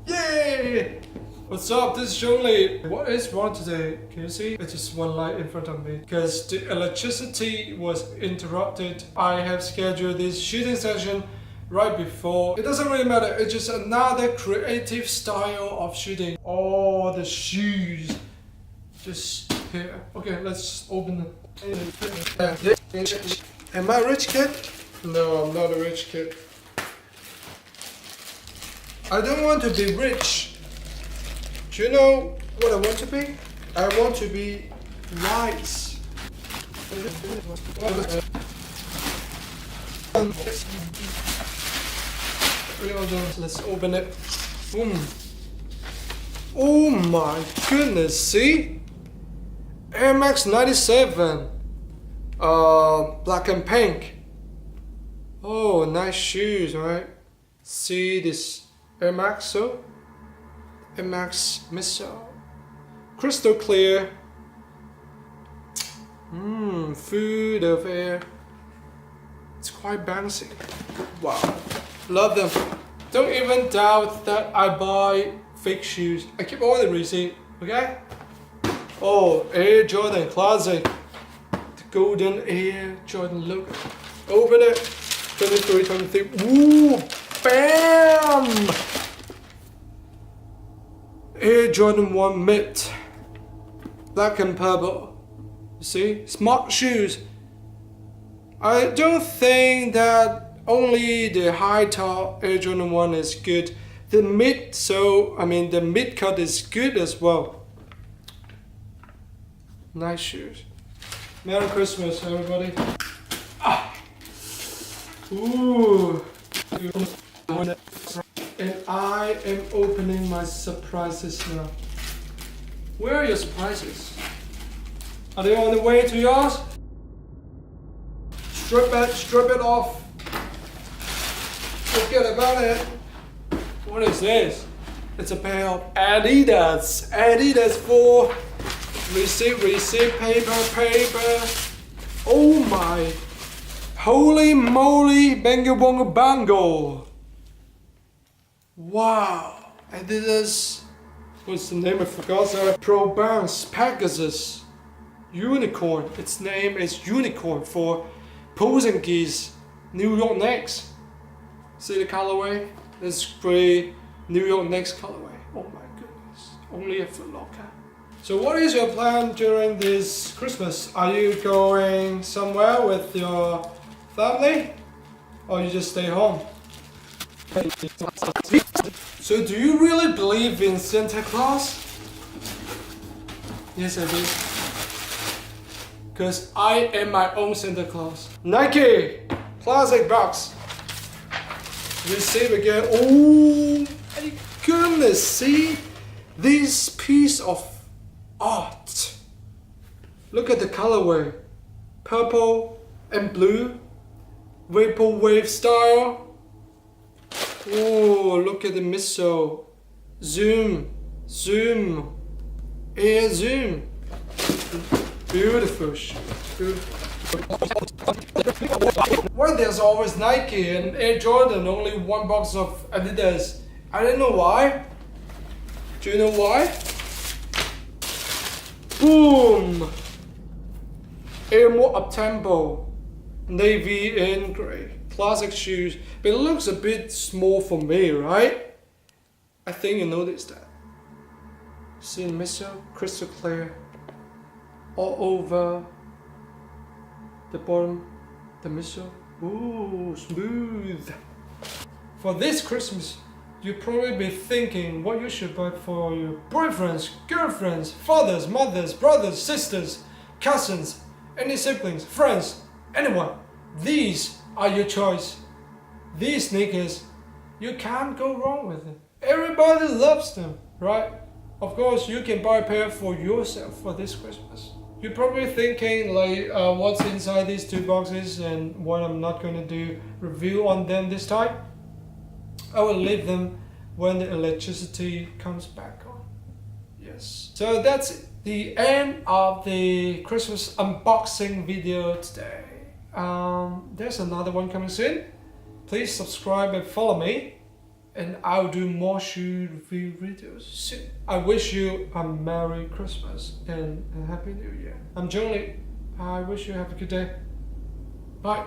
Yay! What's up? This is Shongley. What is wrong today? Can you see? It's just one light in front of me because the electricity was interrupted. I have scheduled this shooting session right before. It doesn't really matter. It's just another creative style of shooting. All the shoes just here. Okay, let's open them. Am I a rich kid? No, I'm not a rich kid. I don't want to be rich. Do you know what I want to be? I want to be wise. Let's open it. Boom. Oh my goodness, see? Air Max 97. Black and pink. Oh, nice shoes, right? See this Air Max, so? Air Max Missile. Crystal clear. Food of air. It's quite bouncy. Wow. Love them. Don't even doubt that I buy fake shoes. I keep all the receipt, okay? Oh, Air Jordan Classic. The golden Air Jordan logo. Open it. 23, 23. Ooh, bam! Air Jordan 1 Mid. Black and purple. You see? Smart shoes. I don't think that only the high top Air Jordan 1 is good. The mid, the mid cut is good as well. Nice shoes. Merry Christmas, everybody. Ooh. And I am opening my surprises now. Where are your surprises? Are they on the way to yours? Strip it off. Forget about it. What is this? It's a pair of Adidas. Adidas for receipt, paper. Oh my. Holy moly, bango bongo bango. Wow. Adidas. What's the name? I forgot. Pro Bounce Pegasus Unicorn. Its name is Unicorn for posing geese. New York Knicks. See the colorway? This gray New York Knicks colorway. Oh my goodness. Only a Foot Locker. So what is your plan during this Christmas? Are you going somewhere with your family? Or you just stay home? So do you really believe in Santa Claus? Yes, I do. Because I am my own Santa Claus. Nike Classic box. Receive again. Oh my goodness, see this piece of art. Look at the colorway. Purple and blue. Weibo wave style. Oh, look at the missile. Zoom. Air zoom. Beautiful. Why there's always Nike and Air Jordan, only one box of Adidas? I don't know why. Do you know why? Boom! Air more up-tempo. Navy and gray. Classic shoes. But it looks a bit small for me, right? I think you noticed that. See the missile? Crystal clear. All over the bottom, the missile. Ooh, smooth. For this Christmas, you'll probably be thinking what you should buy for your boyfriends, girlfriends, fathers, mothers, brothers, sisters, cousins, any siblings, friends, anyone. These are your choice. These sneakers, you can't go wrong with them. Everybody loves them, right? Of course, you can buy a pair for yourself for this Christmas. You're probably thinking like, what's inside these two boxes and what I'm not going to do review on them this time. I will leave them when the electricity comes back on. Yes. So that's the end of the Christmas unboxing video today. There's another one coming soon. Please subscribe and follow me, and I'll do more shoe review videos soon. I wish you a Merry Christmas and a Happy New Year. I'm Johnny. I wish you have a good day. Bye.